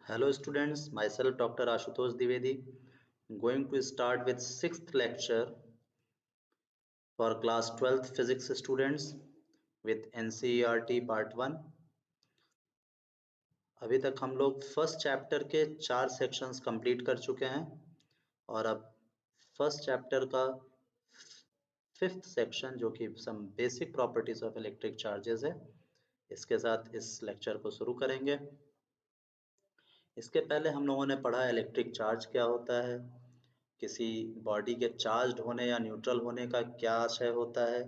Hello students, myself Dr. Ashutosh Dwivedi, going to start with 6th lecture for class 12th physics students with NCERT part 1. अभी तक हम लोग first chapter के 4 sections complete कर चुके हैं और अब फर्स्ट चैप्टर का 5th सेक्शन जो कि some basic properties of electric charges है, इसके साथ इस लेक्चर को शुरू करेंगे। इसके पहले हम लोगों ने पढ़ा इलेक्ट्रिक चार्ज क्या होता है, किसी बॉडी के चार्ज्ड होने या न्यूट्रल होने का क्या आशय होता है।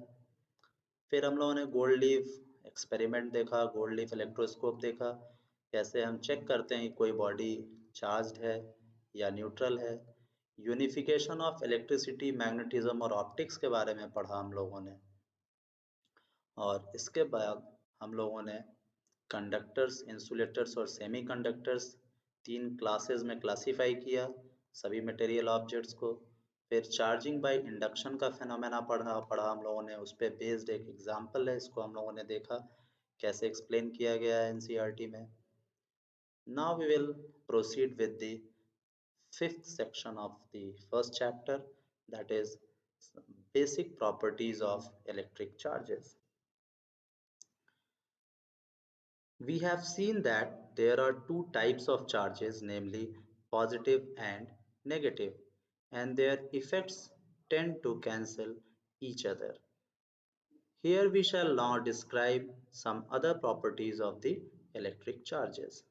फिर हम लोगों ने गोल्ड लीफ एक्सपेरिमेंट देखा, गोल्ड लीफ इलेक्ट्रोस्कोप देखा, कैसे हम चेक करते हैं कि कोई बॉडी चार्ज्ड है या न्यूट्रल है। यूनिफिकेशन ऑफ इलेक्ट्रिसिटी, मैग्नेटिज्म और ऑप्टिक्स के बारे में पढ़ा हम लोगों ने। और इसके बाद हम लोगों ने कंडक्टर्स, इंसुलेटर्स और सेमी कंडक्टर्स 3 क्लासेस में क्लासीफाई किया सभी मटेरियल ऑब्जेक्ट्स को। फिर चार्जिंग बाय इंडक्शन का फेनोमेना पढ़ा हम लोगों ने, उस पर बेस्ड एक एग्जांपल है, इसको हम लोगों ने देखा कैसे एक्सप्लेन किया गया है एनसीईआरटी में। Now we will proceed with the 5th section of the first chapter, that is basic properties of electric charges. We have seen that there are two types of charges, namely positive and negative, and their effects tend to cancel each other. Here we shall now describe some other properties of the electric charges.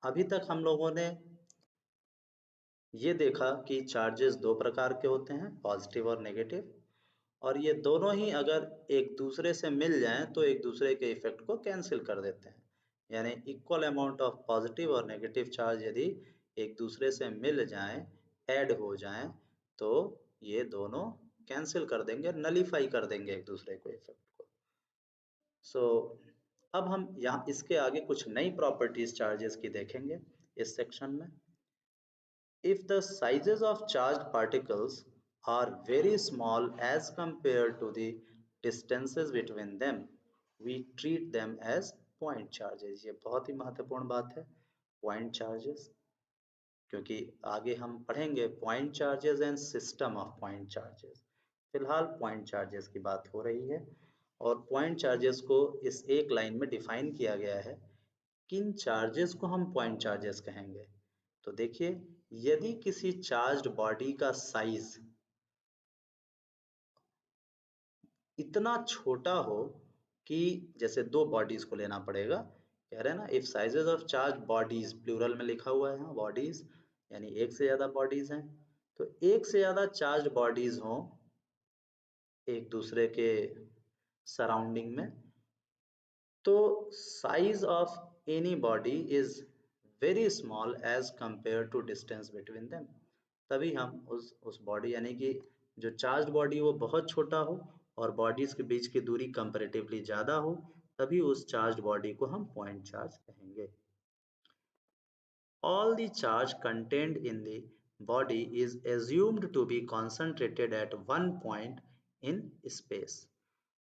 अभी तक हम लोगों ने ये देखा कि charges दो प्रकार के होते हैं, पॉजिटिव और नेगेटिव, और ये दोनों ही अगर एक दूसरे से मिल जाएं तो एक दूसरे के इफेक्ट को कैंसिल कर देते हैं। यानी इक्वल अमाउंट ऑफ पॉजिटिव और नेगेटिव चार्ज यदि एक दूसरे से मिल जाएं, ऐड हो जाएं, तो ये दोनों कैंसिल कर देंगे, नलीफाई कर देंगे एक दूसरे को इफेक्ट को। सो अब हम यहाँ इसके आगे कुछ नई प्रॉपर्टीज चार्जेस की देखेंगे इस सेक्शन में। If the sizes of charged particles are very small as compared to the distances between them, we treat them as point charges. ये बहुत ही महत्वपूर्ण बात है, point charges, क्योंकि आगे हम पढ़ेंगे point charges and system of point charges. फिलहाल point charges की बात हो रही है और point charges को इस एक लाइन में डिफाइन किया गया है। किन चार्जेस को हम point charges कहेंगे? तो देखिए, यदि किसी चार्ज्ड बॉडी का साइज इतना छोटा हो कि जैसे दो बॉडीज को लेना पड़ेगा, कह रहे हैं ना, if sizes of charge bodies, plural में लिखा हुआ है यहाँ बॉडीज, यानी एक से ज्यादा बॉडीज हैं, तो एक से ज्यादा चार्ज बॉडीज हों एक दूसरे के सराउंडिंग में, तो size of any body is very small as compare to distance between them. तभी हम उस बॉडी, यानी कि जो चार्ज बॉडी वो बहुत छोटा हो और बॉडीज के बीच की दूरी कंपैरेटिवली ज्यादा हो, तभी उस चार्ज बॉडी को हम पॉइंट चार्ज कहेंगे। All the charge contained in the body is assumed to be concentrated at one point in space.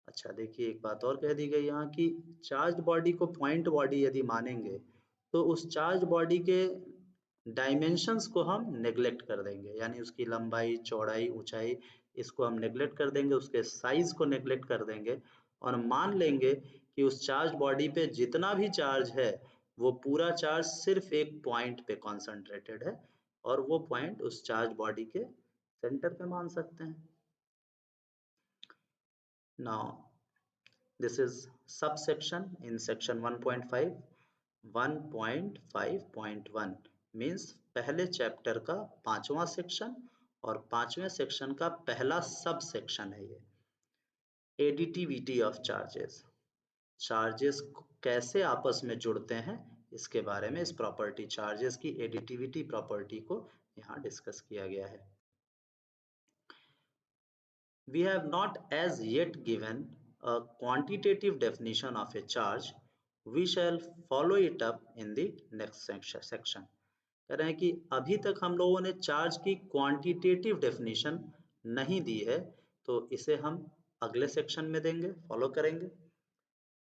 अच्छा देखिए, एक बात और कह दी गई यहाँ कि चार्ज बॉडी को पॉइंट बॉडी यदि मानेंगे तो उस चार्ज बॉडी के डायमेंशंस को हम नेग्लेक्ट कर देंगे, यानी उसकी लंबाई, चौड़ाई, ऊंचाई, इसको हम नेग्लेक्ट कर देंगे, उसके साइज को नेग्लेक्ट कर देंगे और मान लेंगे कि उस चार्ज बॉडी पे जितना भी चार्ज है वो पूरा चार्ज सिर्फ एक पॉइंट पे कॉन्सेंट्रेटेड है और वो पॉइंट उस चार्ज बॉडी के सेंटर पे मान सकते हैं। Now this is subsection in section 1.5. 1.5.1 means पहले चैप्टर का 5वां सेक्शन और 5वें सेक्शन का पहला सब सेक्शन है ये। एडिटिविटी ऑफ चार्जेस, चार्जेस कैसे आपस में जुड़ते हैं इसके बारे में, इस प्रॉपर्टी चार्जेस की एडिटिविटी प्रॉपर्टी को यहाँ डिस्कस किया गया है। We have not as yet given a quantitative definition of a charge. We shall follow it up in the next section. कह रहे हैं कि अभी तक हम लोगों ने चार्ज की क्वांटिटेटिव डेफिनेशन नहीं दी है, तो इसे हम अगले सेक्शन में देंगे, फॉलो करेंगे।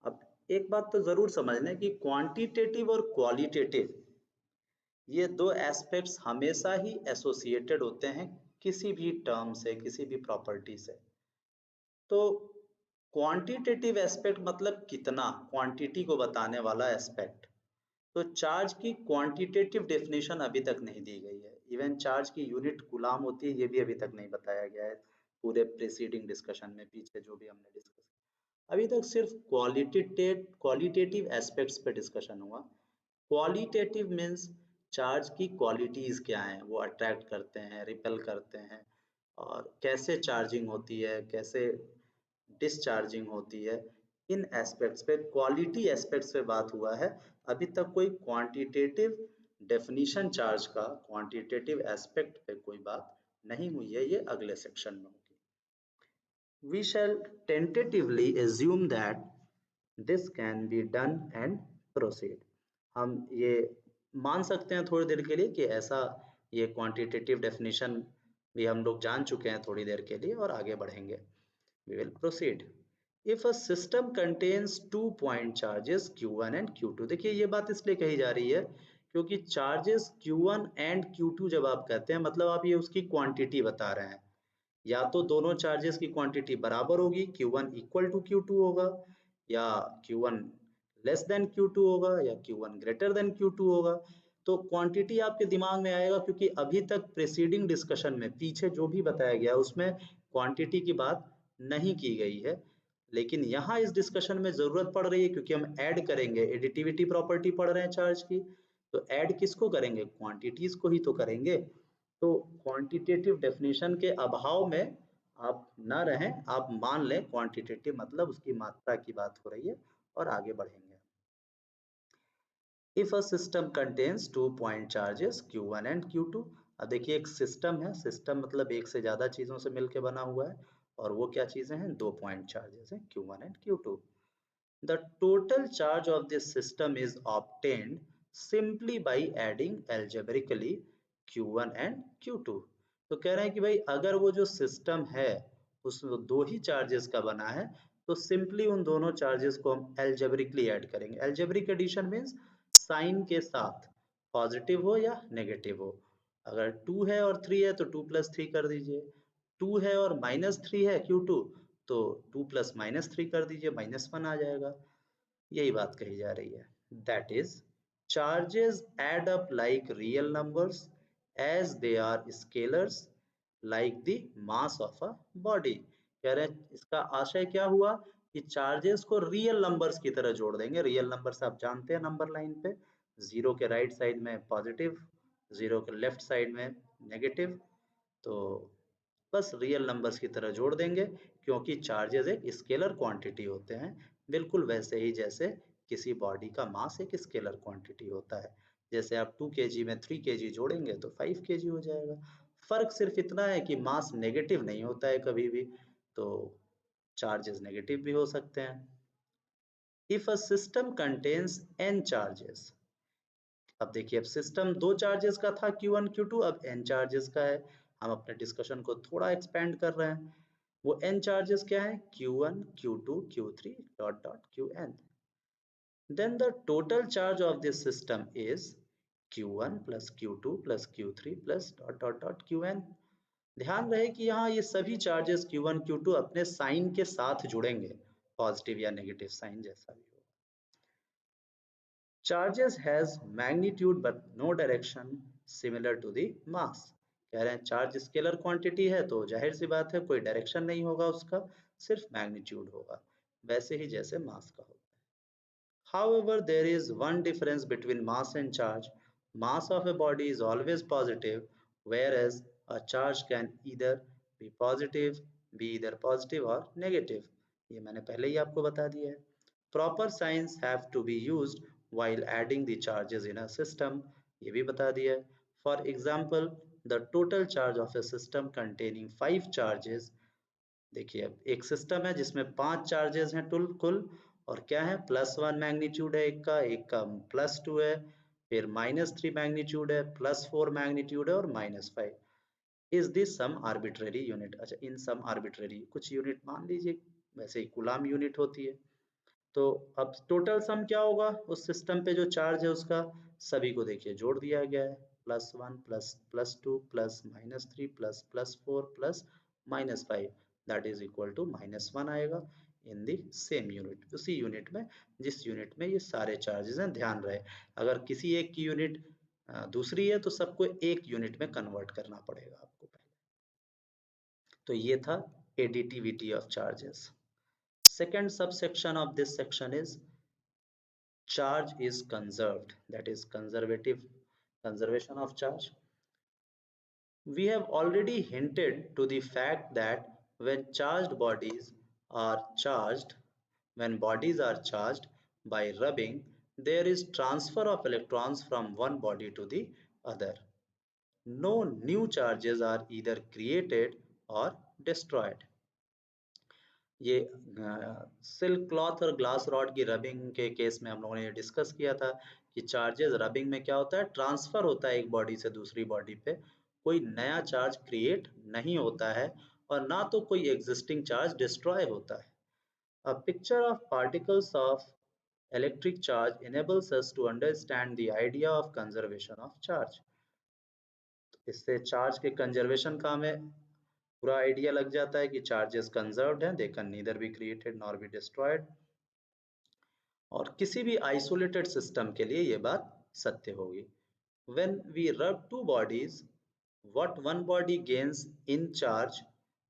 अब एक बात तो जरूर समझ लें कि क्वांटिटेटिव और क्वालिटेटिव ये दो एस्पेक्ट्स हमेशा ही एसोसिएटेड होते हैं किसी भी टर्म से, किसी भी प्रॉपर्टी से। तो क्वांटिटेटिव एस्पेक्ट मतलब कितना, क्वांटिटी को बताने वाला एस्पेक्ट। तो चार्ज की क्वांटिटेटिव डेफिनेशन अभी तक नहीं दी गई है। इवन चार्ज की यूनिट कूलाम होती है ये भी अभी तक नहीं बताया गया है पूरे प्रीसीडिंग डिस्कशन में, पीछे जो भी हमने डिस्कस। अभी तक सिर्फ क्वालिटेटिव एस्पेक्ट्स पे डिस्कशन हुआ। क्वालिटेटिव मीन्स चार्ज की क्वालिटीज क्या हैं, वो अट्रैक्ट करते हैं, रिपेल करते हैं, और कैसे चार्जिंग होती है, कैसे डिस्चार्जिंग होती है। इन एस्पेक्ट्स पे, क्वालिटी एस्पेक्ट्स पे बात हुआ है। अभी तक कोई क्वांटिटेटिव डेफिनेशन चार्ज का, क्वांटिटेटिव एस्पेक्ट पे कोई बात नहीं हुई है, ये अगले सेक्शन में होगी। We shall tentatively assume that this can be done and proceed. हम ये मान सकते हैं थोड़ी देर के लिए कि ऐसा, ये क्वांटिटेटिव डेफिनेशन भी हम लोग जान चुके हैं थोड़ी देर के लिए, और आगे बढ़ेंगे। We will proceed. If a system contains 2 point charges Q1 and Q2, देखिए ये बात इसलिए कही जा रही है क्योंकि चार्जेस Q1 and Q2 जब आप कहते हैं मतलब आप ये उसकी क्वांटिटी बता रहे हैं। या तो दोनों चार्जेस की क्वांटिटी बराबर होगी, Q1 इक्वल टू Q2 होगा, या Q1 लेस देन Q2 होगा, या Q1 ग्रेटर देन Q2 होगा। तो क्वांटिटी आपके दिमाग में आएगा क्योंकि अभी तक प्रीसीडिंग डिस्कशन में पीछे जो भी बताया गया उसमें क्वांटिटी की बात नहीं की गई है, लेकिन यहाँ इस डिस्कशन में जरूरत पड़ रही है क्योंकि हम ऐड करेंगे, एडिटिविटी प्रॉपर्टी पढ़ रहे हैं चार्ज की। तो ऐड किसको करेंगे, क्वांटिटीज को ही तो करेंगे। तो क्वांटिटेटिव डेफिनेशन के अभाव में आप ना रहें, आप मान लें क्वांटिटेटिव मतलब उसकी मात्रा की बात हो रही है, और आगे बढ़ेंगे। If a system contains 2 point charges Q1 and Q2, अब देखिए एक सिस्टम है, सिस्टम मतलब एक से ज्यादा चीजों से मिलकर बना हुआ है, और वो क्या चीजें हैं, 2 point चार्जेस हैं Q1 and Q2. The total charge of this system is obtained simply by adding algebraically Q1 and Q2. तो कह रहे हैं कि भाई अगर वो जो सिस्टम है उसमें दो ही चार्जेस का बना है, तो सिंपली उन दोनों चार्जेस को हम एल्जेब्रिकली ऐड करेंगे। एल्जेब्रिक एडिशन मीन्स साइन के साथ, पॉजिटिव हो या नेगेटिव हो। अगर 2 है और 3 है तो 2 + 3 कर दीजिए, 2 है और -3 है Q2 तो 2 + -3 कर दीजिए, -1 आ जाएगा। यही बात कही जा रही है। That is charges add up like real numbers as they are scalars like the mass of a body. कह रहे हैं इसका आशय क्या हुआ कि चार्जेस को रियल नंबर्स की तरह जोड़ देंगे। रियल नंबर्स आप जानते हैं नंबर लाइन पे, 0 के राइट साइड में पॉजिटिव, 0 के लेफ्ट साइड में नेगेटिव। तो बस रियल नंबर्स की तरह जोड़ देंगे क्योंकि चार्जेस एक स्केलर क्वांटिटी होते हैं, बिल्कुल वैसे ही जैसे किसी बॉडी का मास एक स्केलर क्वांटिटी होता है। जैसे आप 2 kg में 3 kg जोड़ेंगे तो 5 kg हो जाएगा। फर्क सिर्फ इतना है कि मास नेगेटिव नहीं होता है कभी भी, तो चार्जेस नेगेटिव भी हो सकते हैं। If a system contains n charges, अब देखिए अब सिस्टम दो चार्जेस का था Q1 Q2, अब n चार्जेस का है। हम अपने डिस्कशन को थोड़ा एक्सपेंड कर रहे हैं। वो n चार्जेस क्या है, Q1 Q2 Q3 dot dot Qn। then the total charge of this system is Q1 plus Q2 plus Q3 plus dot dot dot Qn। ध्यान रहे कि यहाँ ये सभी चार्जेस Q1 Q2 अपने साइन के साथ जुड़ेंगे, पॉजिटिव या नेगेटिव साइन जैसा भी हो। Charges has magnitude but no direction similar to the mass। कह रहे हैं चार्ज स्केलर क्वांटिटी है तो जाहिर सी बात है कोई डायरेक्शन नहीं होगा उसका, सिर्फ मैग्नीट्यूड होगा, वैसे ही जैसे मास का होगा। However, there is one difference between mass and charge. Mass of a body is always positive, whereas a charge can either be positive, be either positive or negative. ये मैंने पहले ही आपको बता दिया है। Proper signs have to be used while adding the charges in a system. ये भी बता दिया है। For example, the total charge of a system containing 5 charges, देखिए अब एक सिस्टम है जिसमें 5 चार्जेस हैं कुल, और क्या है, +1 मैग्नीट्यूड है एक का +2 है, फिर -3 मैग्नीट्यूड है, +4 मैग्नीट्यूड है और -5। Is this some arbitrary unit. अच्छा, इन सम आर्बिट्रेरी कुछ यूनिट मान लीजिए, वैसे ही कूलाम यूनिट होती है। तो अब टोटल सम क्या होगा उस सिस्टम पे जो चार्ज है उसका, सभी को देखिए जोड़ दिया गया है, +1 ++2 +-3 ++4 +-5, दैट इज इक्वल टू -1 आएगा इन दी सेम यूनिट, उसी यूनिट में जिस यूनिट में ये सारे चार्जेस हैं। ध्यान रहे अगर किसी एक की यूनिट दूसरी है तो सबको एक यूनिट में कन्वर्ट करना पड़ेगा आपको पहले। तो ये था additivity of charges. Second subsection of this section is charge is conserved, that is conservation of charge. We have already hinted to the fact that when charged bodies are charged, when bodies are charged by rubbing, there is transfer of electrons from one body to the other. No new charges are either created or destroyed. ये silk cloth और glass rod की rubbing के case में हम लोगों ने discuss किया था कि चार्जेस रबिंग में क्या होता है, ट्रांसफर होता है एक बॉडी से दूसरी बॉडी पे, कोई नया चार्ज क्रिएट नहीं होता है और ना तो कोई एग्जिस्टिंग चार्ज डिस्ट्रॉय होता है। A picture of particles of electric charge enables us to understand the idea of conservation of charge. इससे चार्ज के कंजर्वेशन का हमें पूरा आइडिया लग जाता है कि चार्जेस कंजर्व्ड हैं, they can neither be created nor be destroyed. और किसी भी आइसोलेटेड सिस्टम के लिए ये बात सत्य होगी। When we rub two bodies, what one body gains in charge,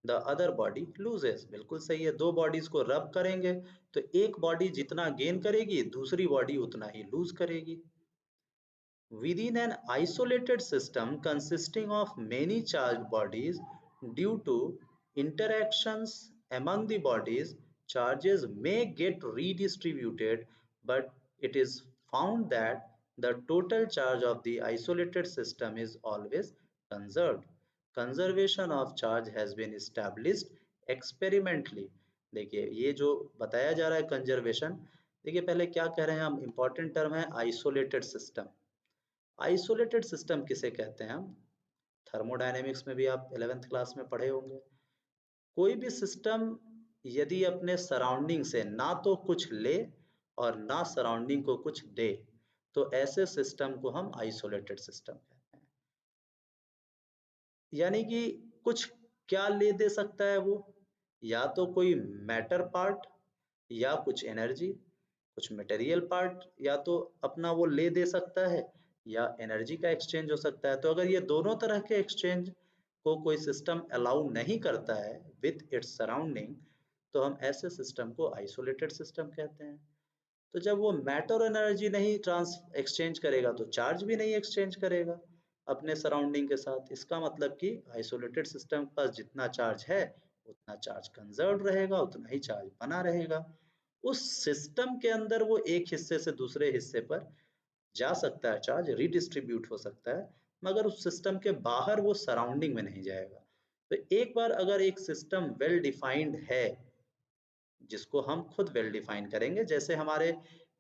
the other body loses. बिल्कुल सही है, दो बॉडीज को रब करेंगे तो एक बॉडी जितना गेन करेगी दूसरी बॉडी उतना ही लूज करेगी। Within an isolated system consisting of many charged bodies, due to interactions among the bodies, charges may get redistributed, but it is found that the total charge of the isolated system is always conserved. Conservation of charge has been established experimentally. देखिए ये जो बताया जा रहा है conservation, देखिए पहले क्या कह रहे हैं हम, इंपॉर्टेंट टर्म है आइसोलेटेड सिस्टम। आइसोलेटेड सिस्टम किसे कहते हैं हम, थर्मोडायनेमिक्स में भी आप 11th क्लास में पढ़े होंगे। कोई भी सिस्टम यदि अपने सराउंडिंग से ना तो कुछ ले और ना सराउंडिंग को कुछ दे, तो ऐसे सिस्टम को हम आइसोलेटेड सिस्टम कहते हैं। यानी कि कुछ क्या ले दे सकता है वो, या तो कोई मैटर पार्ट या कुछ एनर्जी, कुछ मटेरियल पार्ट या तो अपना वो ले दे सकता है या एनर्जी का एक्सचेंज हो सकता है। तो अगर ये दोनों तरह के एक्सचेंज को कोई सिस्टम अलाउ नहीं करता है विथ इट्स सराउंडिंग, तो हम ऐसे सिस्टम को आइसोलेटेड सिस्टम कहते हैं। तो जब वो मैटर और एनर्जी नहीं ट्रांस एक्सचेंज करेगा तो चार्ज भी नहीं एक्सचेंज करेगा अपने सराउंडिंग के साथ। इसका मतलब कि आइसोलेटेड सिस्टम के पास जितना चार्ज है उतना चार्ज कंजर्व रहेगा, उतना ही चार्ज बना रहेगा। उस सिस्टम के अंदर वो एक हिस्से से दूसरे हिस्से पर जा सकता है, चार्ज रीडिस्ट्रीब्यूट हो सकता है, मगर उस सिस्टम के बाहर वो सराउंडिंग में नहीं जाएगा। तो एक बार अगर एक सिस्टम वेल डिफाइंड है, जिसको हम खुद वेल डिफाइन करेंगे, जैसे हमारे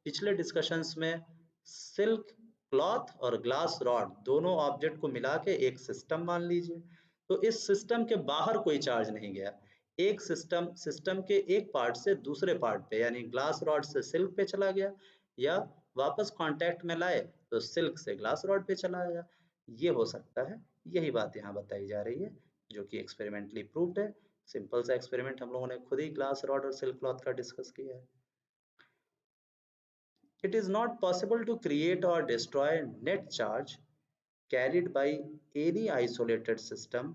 पिछले डिस्कशंस में सिल्क क्लॉथ और ग्लास रॉड दोनों ऑब्जेक्ट को मिला के एक सिस्टम मान लीजिए, तो इस सिस्टम के बाहर कोई चार्ज नहीं गया, एक सिस्टम के एक पार्ट से दूसरे पार्ट पे, यानी ग्लास रॉड से सिल्क पे चला गया या वापस कांटेक्ट में लाए तो सिल्क से ग्लास रॉड पे चला गया, ये हो सकता है। यही बात यहाँ बताई जा रही है जो कि एक्सपेरिमेंटली प्रूव्ड है। सिंपल सा एक्सपेरिमेंट हम लोगों ने खुद ही ग्लास रॉड और सिल्क क्लॉथ का डिस्कस किया है। It is not possible to create or destroy net charge carried by any isolated system,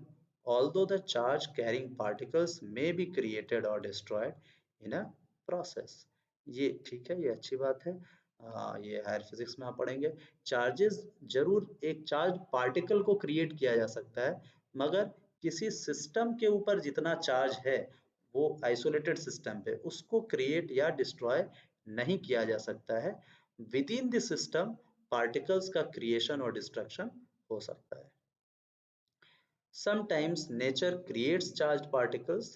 although the charge carrying particles may be created or destroyed in a process. ये ठीक है, ये अच्छी बात है। ये हायर फिजिक्स में आप पढ़ेंगे। चार्जेस जरूर एक चार्ज पार्टिकल को क्रिएट किया जा सकता है, मगर किसी सिस्टम के ऊपर जितना चार्ज है वो आइसोलेटेड सिस्टम पे उसको क्रिएट या डिस्ट्रॉय नहीं किया जा सकता है। With in the system particles का क्रिएशन और डिस्ट्रक्शन हो सकता है। Sometimes nature creates charged particles.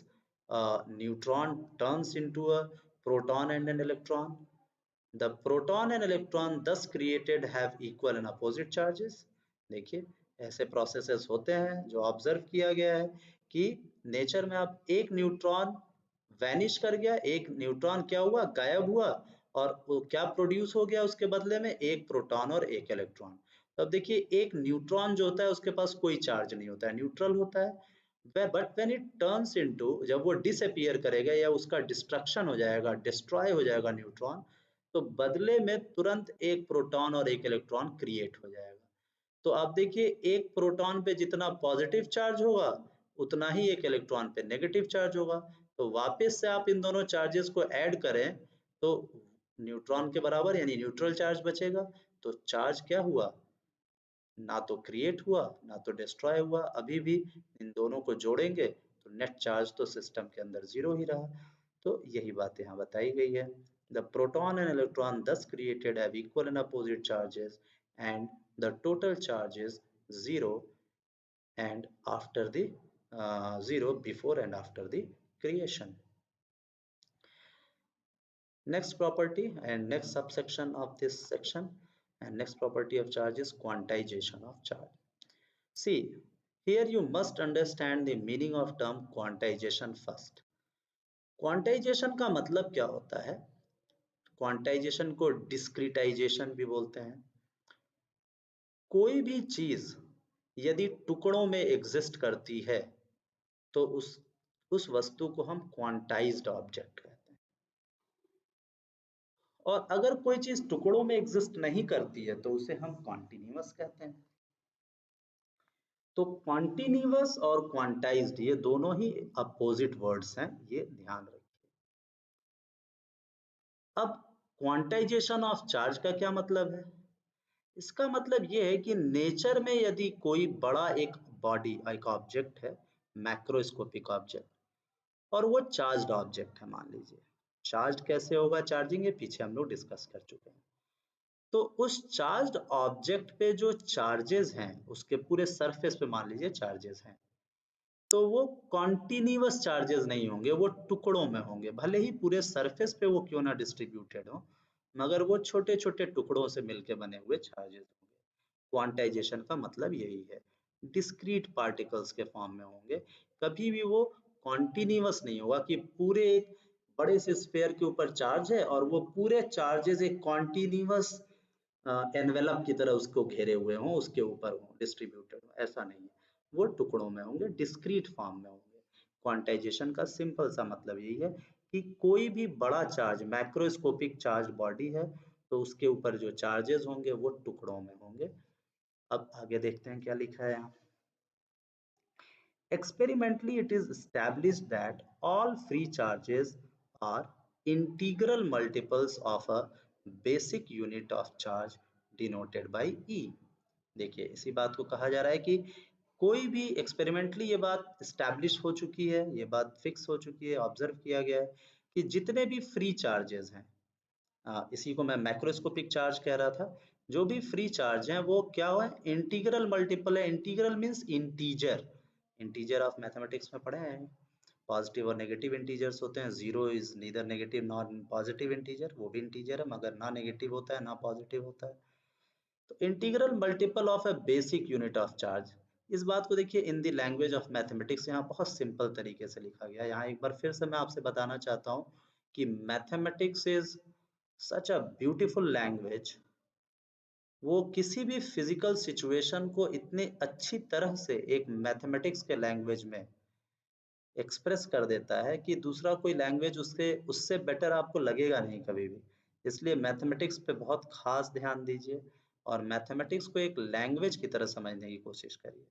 A neutron turns into a proton and an electron. The proton and electron thus created have equal and opposite charges. देखिए ऐसे processes होते हैं जो ऑब्जर्व किया गया है कि नेचर में आप एक न्यूट्रॉन वैनिश कर गया, एक न्यूट्रॉन क्या हुआ, गायब हुआ, और वो क्या प्रोड्यूस हो गया उसके बदले में, एक प्रोटॉन और एक इलेक्ट्रॉन। तो अब देखिए एक न्यूट्रॉन जो होता है उसके पास कोई चार्ज नहीं होता है, न्यूट्रल होता है, but when it turns into, जब वो डिसअपियर करेगा या उसका डिस्ट्रक्शन हो जाएगा, डिस्ट्रॉय हो जाएगा न्यूट्रॉन, तो बदले में तुरंत एक प्रोटॉन और एक इलेक्ट्रॉन क्रिएट हो जाएगा। तो आप देखिए एक प्रोटॉन पे जितना पॉजिटिव चार्ज होगा उतना ही एक इलेक्ट्रॉन पे नेगेटिव चार्ज होगा। तो वापस से आप इन दोनों चार्जेस को ऐड करें तो न्यूट्रॉन के बराबर यानी न्यूट्रल चार्ज बचेगा। तो चार्ज क्या हुआ, ना तो क्रिएट हुआ ना तो डिस्ट्रॉय हुआ, अभी भी इन दोनों को जोड़ेंगे तो नेट चार्ज तो सिस्टम के अंदर जीरो ही रहा। तो यही बात यहाँ बताई गई है। The proton and electron thus created have equal and opposite charges and the total charge is zero and after the zero before and after the creation. Next property and next subsection of this section and next property of charge is quantization of charge. See, here you must understand the meaning of term quantization first. Quantization का मतलब क्या होता है? Quantization को discretization भी बोलते हैं। कोई भी चीज यदि टुकड़ों में एग्जिस्ट करती है तो उस वस्तु को हम क्वांटाइज्ड ऑब्जेक्ट कहते हैं। और अगर कोई चीज टुकड़ों में एग्जिस्ट नहीं करती है तो उसे हम कॉन्टिन्यूअस कहते हैं। तो कॉन्टिन्यूअस और क्वांटाइज्ड ये दोनों ही अपोजिट वर्ड्स हैं, ये ध्यान रखिए। अब क्वांटाइजेशन ऑफ चार्ज का क्या मतलब है? इसका मतलब ये है कि नेचर में यदि कोई बड़ा एक बॉडी, एक ऑब्जेक्ट है, मैक्रोस्कोपिक ऑब्जेक्ट, और वो चार्ज्ड ऑब्जेक्ट है, मान लीजिए। चार्ज कैसे होगा चार्जिंग, ये पीछे हम लोग डिस्कस कर चुके हैं। तो उस चार्ज्ड ऑब्जेक्ट पे जो चार्जेस हैं उसके पूरे सरफेस पे मान लीजिए चार्जेस हैं, तो वो कॉन्टिन्यूअस चार्जेस नहीं होंगे, वो टुकड़ों में होंगे। भले ही पूरे सरफेस पे वो क्यों ना डिस्ट्रीब्यूटेड हो, मगर वो छोटे छोटे टुकड़ों से मिलके बने हुए चार्जेस होंगे। क्वांटाइजेशन का मतलब यही है, डिस्क्रीट पार्टिकल्स के फॉर्म में होंगे। कभी भी वो कॉन्टिन्यूअस नहीं होगा कि पूरे एक बड़े से स्फेयर के ऊपर चार्ज है और वो पूरे चार्जेस एक कॉन्टिन्यूअस एनवेलप की तरह उसको घेरे हुए हों, उसके ऊपर हों, डिस्ट्रीब्यूटेड हो, ऐसा नहीं है। वो टुकड़ों में होंगे, डिस्क्रीट फॉर्म में होंगे। क्वांटाइजेशन का सिंपल सा मतलब यही है कि कोई भी बड़ा चार्ज, मैक्रोस्कोपिक चार्ज बॉडी है, तो उसके ऊपर जो चार्जेस होंगे वो टुकड़ों में होंगे। अब आगे देखते हैं क्या लिखा है यहाँ। Experimentally, it is established that all free charges are integral multiples of a basic unit of charge denoted by E. देखिए इसी बात को कहा जा रहा है कि कोई भी एक्सपेरिमेंटली ये बात स्टैब्लिश हो चुकी है, ये बात फिक्स हो चुकी है, ऑब्जर्व किया गया है कि जितने भी फ्री चार्जेस हैं, इसी को मैं मैक्रोस्कोपिक चार्ज कह रहा था, जो भी फ्री चार्ज हैं वो क्या हुआ, इंटीग्रल मल्टीपल है। Integral means integer, integer of mathematics में पढ़े हैं। पॉजिटिव और नेगेटिव इंटीजर्स होते हैं, zero is neither negative nor positive integer, वो भी इंटीजर है मगर ना नेगेटिव होता है ना पॉजिटिव होता है। तो integral multiple of A basic unit of charge, इस बात को देखिए in the language of mathematics यहाँ बहुत सिंपल तरीके से लिखा गया है। यहाँ एक बार फिर से मैं आपसे बताना चाहता हूँ कि mathematics is such a beautiful language. वो किसी भी फिजिकल सिचुएशन को इतने अच्छी तरह से एक मैथमेटिक्स के लैंग्वेज में एक्सप्रेस कर देता है कि दूसरा कोई लैंग्वेज उससे उससे बेटर आपको लगेगा नहीं कभी भी। इसलिए मैथमेटिक्स पे बहुत खास ध्यान दीजिए और मैथमेटिक्स को एक लैंग्वेज की तरह समझने की कोशिश करिए।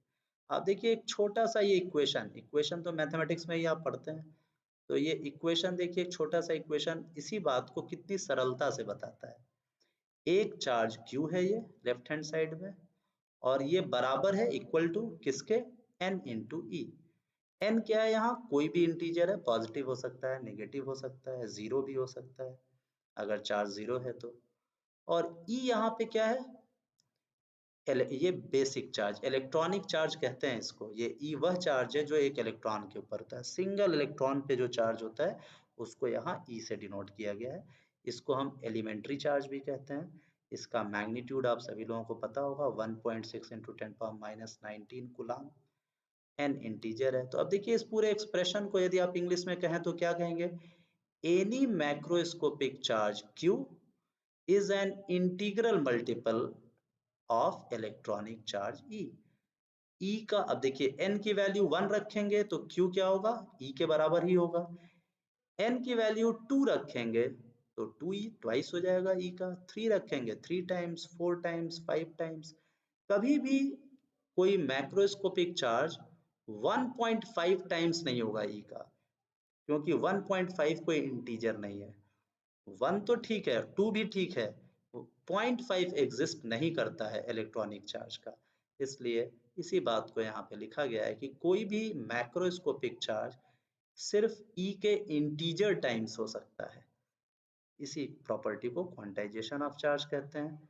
आप देखिए एक छोटा सा ये इक्वेशन, इक्वेशन तो मैथमेटिक्स में ही आप पढ़ते हैं, तो ये इक्वेशन देखिए, एक छोटा सा इक्वेशन इसी बात को कितनी सरलता से बताता है। एक चार्ज q है ये लेफ्ट हैंड साइड में, और ये बराबर है इक्वल टू किसके, n इंटू ई। n क्या है, यहाँ कोई भी इंटीजर है, पॉजिटिव हो सकता है, नेगेटिव हो सकता है, जीरो भी हो सकता है अगर चार्ज जीरो है तो। और e यहाँ पे क्या है, ये बेसिक चार्ज, इलेक्ट्रॉनिक चार्ज कहते हैं इसको। ये ई वह चार्ज है जो एक इलेक्ट्रॉन के ऊपर होता है, सिंगल इलेक्ट्रॉन पे जो चार्ज होता है उसको यहाँ ई से डिनोट किया गया है। इसको हम एलिमेंट्री चार्ज भी कहते हैं। इसका मैग्नीट्यूड आप सभी लोगों को पता होगा, 1.6 × 10⁻⁹ कूलम। n इंटीजर है। तो अब देखिए इस पूरे एक्सप्रेशन को यदि आप इंग्लिश में कहें तो क्या कहेंगे, any macroscopic charge q is an integral multiple of electronic charge E। E का अब देखिए n की वैल्यू 1 रखेंगे तो q क्या होगा, E के बराबर ही होगा। n की वैल्यू 2 रखेंगे तो 2e ट्वाइस हो जाएगा E का। 3 रखेंगे 3 टाइम्स, 4 टाइम्स, 5 टाइम्स। कभी भी कोई मैक्रोस्कोपिक चार्ज 1.5 टाइम्स नहीं होगा E का, क्योंकि 1.5 कोई इंटीजर नहीं है। 1 तो ठीक है, 2 भी ठीक है, 0.5 एग्जिस्ट नहीं करता है इलेक्ट्रॉनिक चार्ज का। इसलिए इसी बात को यहाँ पे लिखा गया है कि कोई भी मैक्रोस्कोपिक चार्ज सिर्फ E के इंटीजर टाइम्स हो सकता है। इसी प्रॉपर्टी को क्वांटाइजेशन ऑफ चार्ज कहते हैं।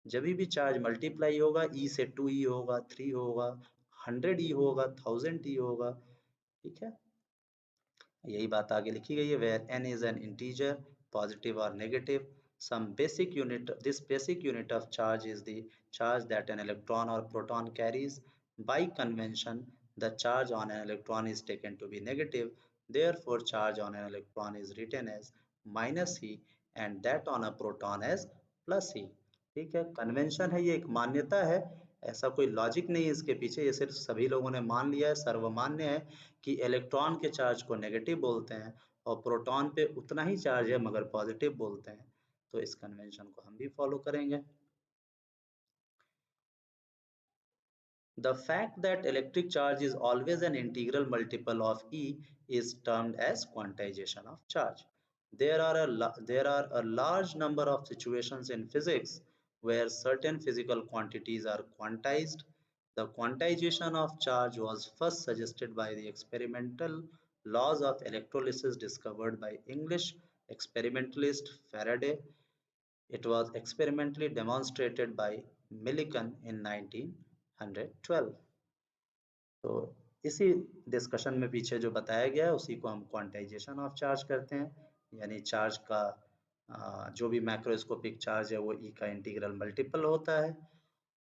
जब भी चार्ज मल्टीप्लाई होगा, E से 2E होगा, 3 होगा, 100E होगा, 1000E होगा, ठीक है। यही बात आगे लिखी गई है, where n is an integer, positive or negative, some basic unit, this basic unit of charge is the charge that an electron or proton carries. By convention, the charge on an electron is taken to be negative, therefore charge on an electron is written as minus e and that on a proton as plus e। ठीक है, convention है, ये एक मान्यता है, ऐसा कोई logic नहीं है इसके पीछे, ये सिर्फ सभी लोगों ने मान लिया है, सर्वमान्य है कि इलेक्ट्रॉन के चार्ज को नेगेटिव बोलते हैं और प्रोटॉन पे उतना ही चार्ज है मगर पॉजिटिव बोलते हैं। तो इस कन्वेंशन को हम भी फॉलो करेंगे। The fact that electric charge is always an integral multiple of E is termed as quantization of charge. There are a large number of situations in physics where certain physical quantities are quantized. The quantization of charge was first suggested by the experimental laws of electrolysis discovered by English experimentalist Faraday. It was experimentally demonstrated by Millikan in 1912। तो इसी discussion में पीछे जो बताया गया है उसी को हम क्वांटाइजेशन ऑफ चार्ज करते हैं, यानी चार्ज का जो भी मैक्रोस्कोपिक चार्ज है वो ई का इंटीग्रल मल्टीपल होता है।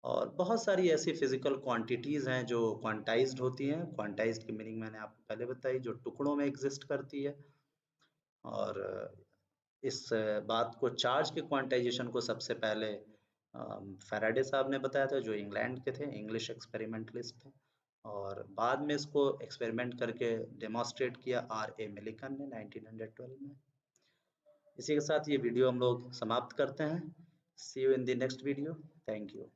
और बहुत सारी ऐसी फिजिकल क्वांटिटीज हैं जो क्वांटाइज्ड होती हैं। क्वांटाइज्ड की मीनिंग मैंने आपको पहले बताई, जो टुकड़ों में एग्जिस्ट करती है। और इस बात को, चार्ज के क्वांटाइजेशन को सबसे पहले फैराडे साहब ने बताया था, जो इंग्लैंड के थे, इंग्लिश एक्सपेरिमेंटलिस्ट थे। और बाद में इसको एक्सपेरिमेंट करके डेमोन्स्ट्रेट किया R.A. मिलिकन ने 1912 में। इसी के साथ ये वीडियो हम लोग समाप्त करते हैं। See you in the next video. Thank you.